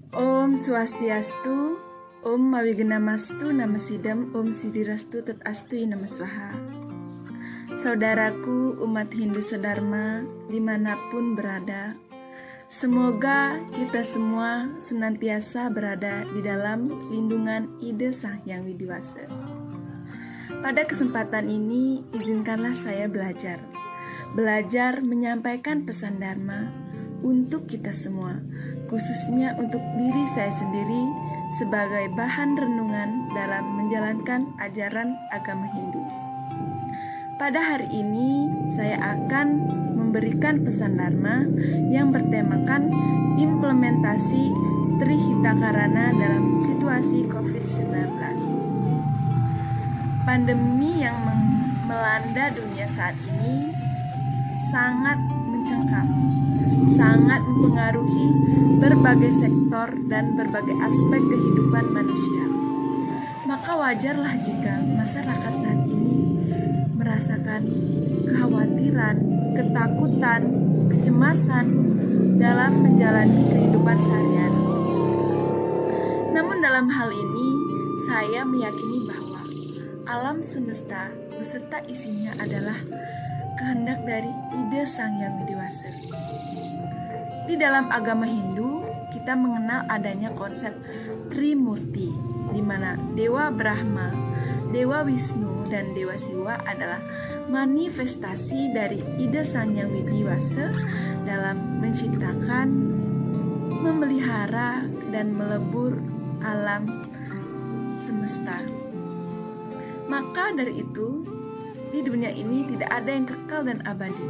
Om Swastiastu, Om Mawigenamastu, Namasidam, Om Sidirastu, Tetastu, Namaswaha. Saudaraku umat Hindu sedharma dimanapun berada, semoga kita semua senantiasa berada di dalam lindungan Ida Sang Hyang Widiwasa. Pada kesempatan ini, izinkanlah saya belajar menyampaikan pesan Dharma untuk kita semua, khususnya untuk diri saya sendiri sebagai bahan renungan dalam menjalankan ajaran agama Hindu. Pada hari ini, saya akan memberikan pesan Dharma yang bertemakan implementasi Trihitakarana dalam situasi COVID-19. Pandemi yang melanda dunia saat ini sangat mencengkam, sangat mempengaruhi berbagai sektor dan berbagai aspek kehidupan manusia. Maka wajarlah jika masyarakat saat ini merasakan kekhawatiran, ketakutan, kecemasan dalam menjalani kehidupan sehari-hari. Namun dalam hal ini, saya meyakini bahwa alam semesta beserta isinya adalah kehendak dari Ida Sang Hyang Widiwasa. Di dalam agama Hindu, kita mengenal adanya konsep Trimurti, di mana Dewa Brahma, Dewa Wisnu, dan Dewa Siwa adalah manifestasi dari Ida Sang Hyang Widiwasa dalam menciptakan, memelihara, dan melebur alam semesta. Maka dari itu, di dunia ini tidak ada yang kekal dan abadi.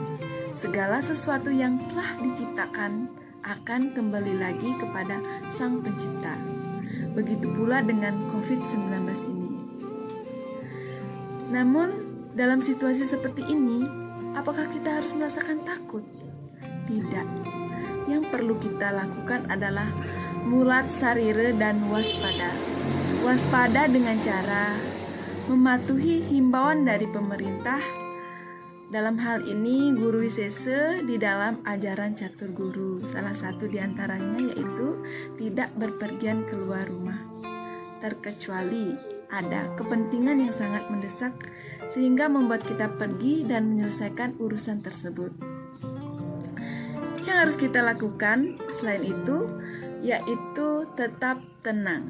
Segala sesuatu yang telah diciptakan akan kembali lagi kepada Sang Pencipta. Begitu pula dengan COVID-19 ini. Namun, dalam situasi seperti ini, apakah kita harus merasakan takut? Tidak. Yang perlu kita lakukan adalah mulat sarire dan waspada. Waspada dengan cara mematuhi himbauan dari pemerintah. Dalam hal ini Guru Wisesa di dalam ajaran Catur Guru, salah satu diantaranya yaitu tidak berpergian keluar rumah, terkecuali ada kepentingan yang sangat mendesak sehingga membuat kita pergi dan menyelesaikan urusan tersebut. Yang harus kita lakukan selain itu yaitu tetap tenang.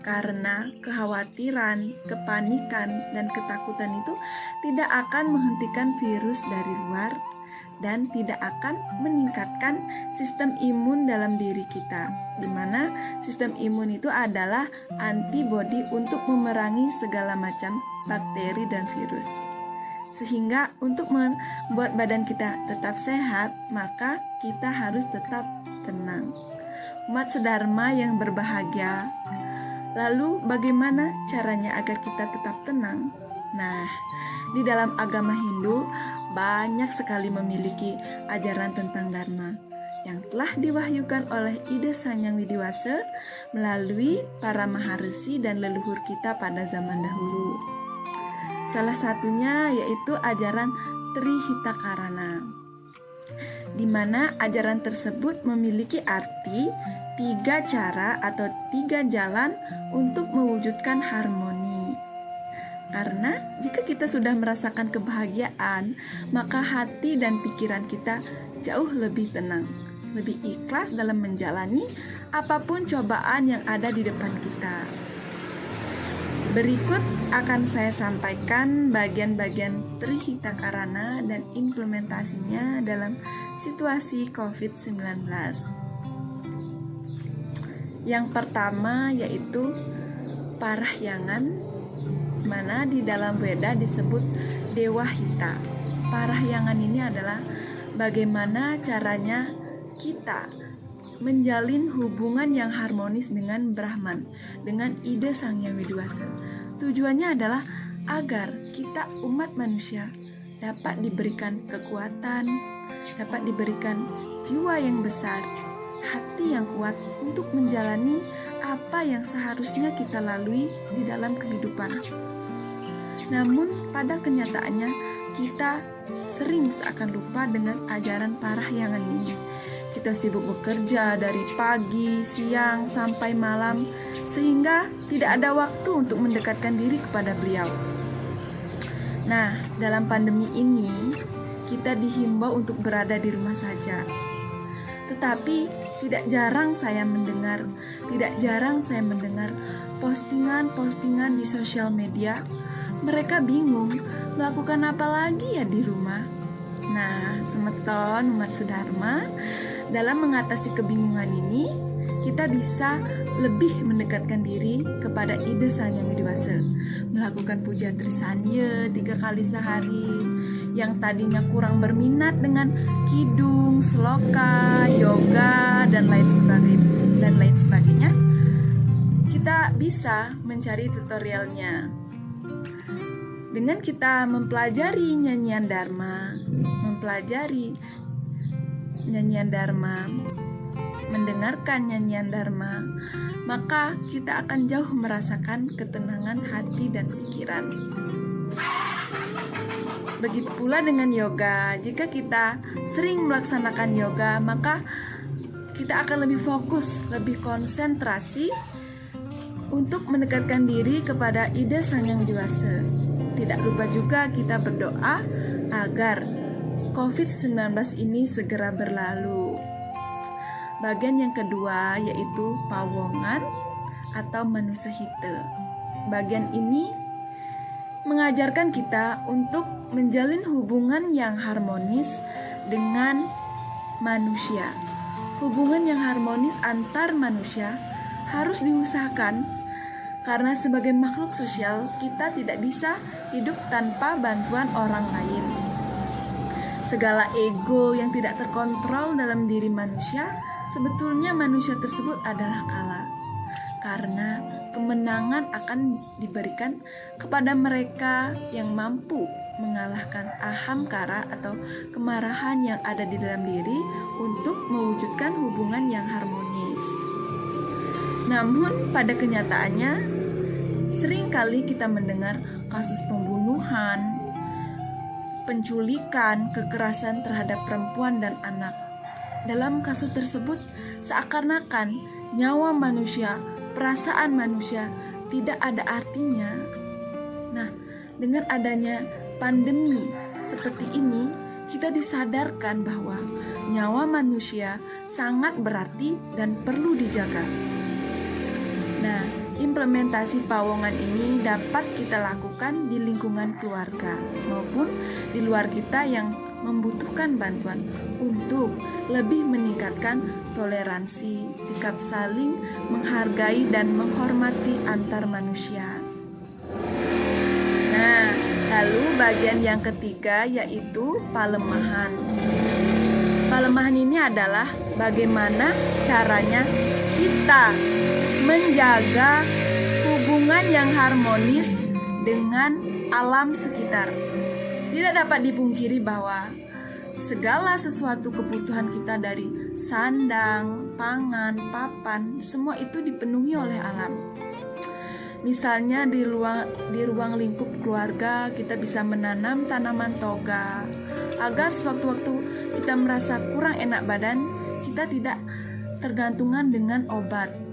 Karena kekhawatiran, kepanikan, dan ketakutan itu tidak akan menghentikan virus dari luar dan tidak akan meningkatkan sistem imun dalam diri kita, di mana sistem imun itu adalah antibodi untuk memerangi segala macam bakteri dan virus. Sehingga untuk membuat badan kita tetap sehat, maka kita harus tetap tenang. Umat sedharma yang berbahagia, lalu bagaimana caranya agar kita tetap tenang? Nah, di dalam agama Hindu banyak sekali memiliki ajaran tentang Dharma yang telah diwahyukan oleh Ida Sang Hyang Widiwasa melalui para maharesi dan leluhur kita pada zaman dahulu. Salah satunya yaitu ajaran Trihitakarana, di mana ajaran tersebut memiliki arti 3 cara atau 3 jalan untuk mewujudkan harmoni. Karena jika kita sudah merasakan kebahagiaan, maka hati dan pikiran kita jauh lebih tenang, lebih ikhlas dalam menjalani apapun cobaan yang ada di depan kita. Berikut akan saya sampaikan bagian-bagian Trihitakarana dan implementasinya dalam situasi COVID-19. Yang pertama yaitu Parahyangan, mana di dalam Weda disebut Dewa Hita. Parahyangan ini adalah bagaimana caranya kita menjalin hubungan yang harmonis dengan Brahman, dengan Ida Sang Hyang Widiwasa. Tujuannya adalah agar kita umat manusia dapat diberikan kekuatan, dapat diberikan jiwa yang besar, hati yang kuat untuk menjalani apa yang seharusnya kita lalui di dalam kehidupan. Namun pada kenyataannya kita sering seakan lupa dengan ajaran Parahyangan ini. Kita sibuk bekerja dari pagi, siang, sampai malam, sehingga tidak ada waktu untuk mendekatkan diri kepada beliau. Nah, dalam pandemi ini, kita dihimbau untuk berada di rumah saja. Tetapi, tidak jarang saya mendengar postingan-postingan di sosial media. Mereka bingung melakukan apa lagi ya di rumah. Nah, semeton umat sedharma, dalam mengatasi kebingungan ini, kita bisa lebih mendekatkan diri kepada ide Sang Yang Widi Wasa, melakukan puja Trisanya 3 kali sehari. Yang tadinya kurang berminat dengan kidung, sloka, yoga, dan lain sebagainya, kita bisa mencari tutorialnya. Dengan kita mempelajari nyanyian Dharma, mendengarkan nyanyian Dharma, maka kita akan jauh merasakan ketenangan hati dan pikiran. Begitu pula dengan yoga. Jika kita sering melaksanakan yoga, maka kita akan lebih fokus, lebih konsentrasi untuk mendekatkan diri kepada ide Sang Yang Widi Wasa. Tidak lupa juga kita berdoa agar COVID-19 ini segera berlalu. Bagian yang kedua yaitu pawongan atau manusahita. Bagian ini mengajarkan kita untuk menjalin hubungan yang harmonis dengan manusia. Hubungan yang harmonis antar manusia harus diusahakan, karena sebagai makhluk sosial kita tidak bisa hidup tanpa bantuan orang lain. Segala ego yang tidak terkontrol dalam diri manusia, sebetulnya manusia tersebut adalah kalah. Karena kemenangan akan diberikan kepada mereka yang mampu mengalahkan ahamkara atau kemarahan yang ada di dalam diri untuk mewujudkan hubungan yang harmonis. Namun pada kenyataannya, seringkali kita mendengar kasus pembunuhan, penculikan, kekerasan terhadap perempuan dan anak. Dalam kasus tersebut, seakan-akan nyawa manusia, perasaan manusia tidak ada artinya. Nah, dengan adanya pandemi seperti ini, kita disadarkan bahwa nyawa manusia sangat berarti dan perlu dijaga. Nah, implementasi pawongan ini dapat kita lakukan di lingkungan keluarga maupun di luar kita yang membutuhkan bantuan untuk lebih meningkatkan toleransi, sikap saling menghargai dan menghormati antar manusia. Nah, lalu bagian yang ketiga yaitu palemahan. Palemahan ini adalah bagaimana caranya kita menjaga hubungan yang harmonis dengan alam sekitar. Tidak dapat dipungkiri bahwa segala sesuatu kebutuhan kita dari sandang, pangan, papan, semua itu dipenuhi oleh alam. Misalnya di ruang lingkup keluarga kita bisa menanam tanaman toga agar sewaktu-waktu kita merasa kurang enak badan, kita tidak tergantungan dengan obat.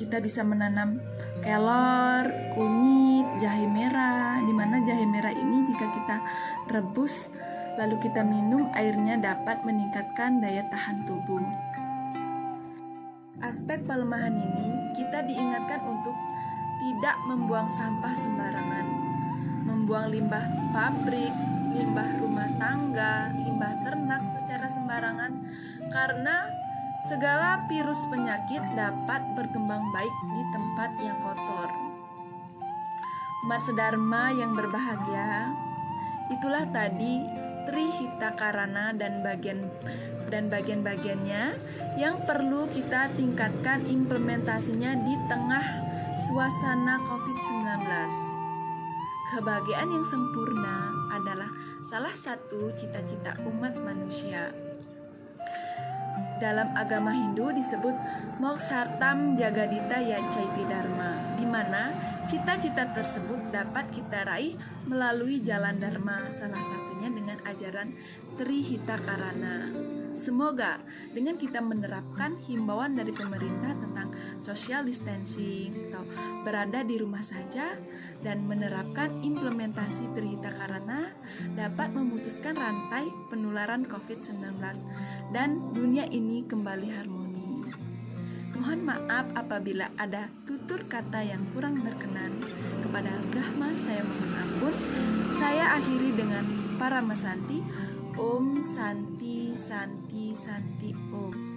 Kita bisa menanam kelor, kunyit, jahe merah, di mana jahe merah ini jika kita rebus lalu kita minum, airnya dapat meningkatkan daya tahan tubuh. Aspek pelemahan ini kita diingatkan untuk tidak membuang sampah sembarangan, membuang limbah pabrik, limbah rumah tangga, limbah ternak secara sembarangan, karena segala virus penyakit dapat berkembang baik di tempat yang kotor. Umat sedharma yang berbahagia, itulah tadi Trihita Karana dan bagian-bagiannya yang perlu kita tingkatkan implementasinya di tengah suasana COVID-19. Kebahagiaan yang sempurna adalah salah satu cita-cita umat manusia. Dalam agama Hindu disebut Moksartam Jagadita Yacaiti Dharma, di mana cita-cita tersebut dapat kita raih melalui jalan Dharma, salah satunya dengan ajaran Trihita Karana. Semoga dengan kita menerapkan himbauan dari pemerintah tentang social distancing atau berada di rumah saja dan menerapkan implementasi Trihita Karana dapat memutuskan rantai penularan COVID-19 dan dunia ini kembali harmoni. Mohon maaf apabila ada tutur kata yang kurang berkenan. Kepada Brahma saya mohon ampun. Saya akhiri dengan Paramasanti. Om Santi Santi Santi Om.